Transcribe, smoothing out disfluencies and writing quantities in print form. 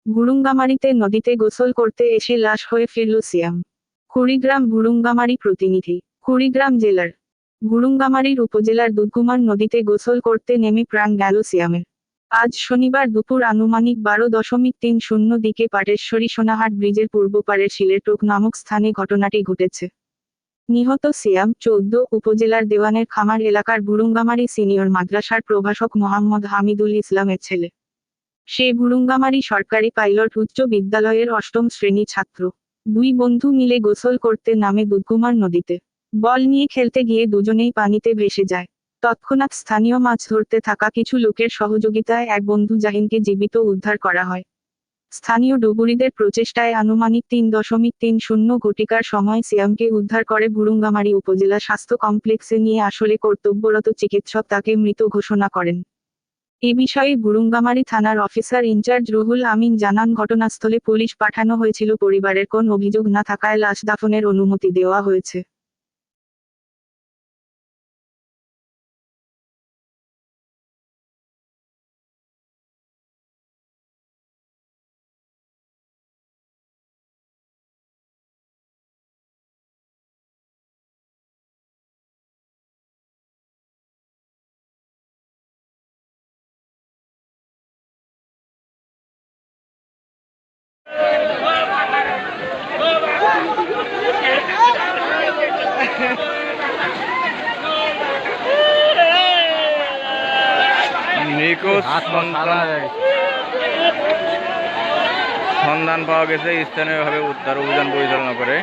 বুড়ুঙ্গামারীতে নদীতে গোসল করতে এসে লাশ হয়ে ফিরল সিয়াম। কুড়িগ্রাম বুড়ুঙ্গামারী প্রতিনিধি। কুড়িগ্রাম জেলার বুড়ুঙ্গামারীর উপজেলার দুধকুমার নদীতে গোসল করতে নেমে প্রাণ গেল সিয়ামের। আজ শনিবার দুপুর আনুমানিক 12:30 দিকে পাটেশ্বরী সোনাহাট ব্রিজের পূর্ব পারের শিলেটোক নামক স্থানে ঘটনাটি ঘটেছে। নিহত সিয়াম 14 উপজেলার দেওয়ানের খামার এলাকার বুড়ুঙ্গামারী সিনিয়র মাদ্রাসার প্রভাষক মোহাম্মদ হামিদুল ইসলামের ছেলে। সে বুড়ুঙ্গামারী সরকারি পাইলট উচ্চ বিদ্যালয়ের 8ম শ্রেণী ছাত্র। দুই বন্ধু মিলে গোসল করতে নামে দুধকুমার নদীতে। বল নিয়ে খেলতে গিয়ে দুজনেই পানিতে ভেসে যায়। তৎক্ষণাৎ স্থানীয় মাছ ধরতে থাকা কিছু লোকের সহযোগিতায় এক বন্ধু জাহিনকে জীবিত উদ্ধার করা হয়। স্থানীয় ডুবুরিদের প্রচেষ্টায় আনুমানিক 3:30 ঘটিকার সময় সিয়ামকে উদ্ধার করে বুড়ুঙ্গামারী উপজেলা স্বাস্থ্য কমপ্লেক্সে নিয়ে আসলে কর্তব্যরত চিকিৎসক তাকে মৃত ঘোষণা করেন। এ বিষয়ে বুড়ুঙ্গামারী থানার অফিসার ইনচার্জ রুহুল আমিন জানান, ঘটনাস্থলে পুলিশ পাঠানো হয়েছিল। পরিবারের কোনো অভিযোগ না থাকায় লাশ দাফনের অনুমতি দেওয়া হয়েছে। নিখোঁজ সন্ধান পাওয়া গেছে। স্থানীয়ভাবে উদ্ধার অভিযান পরিচালনা করে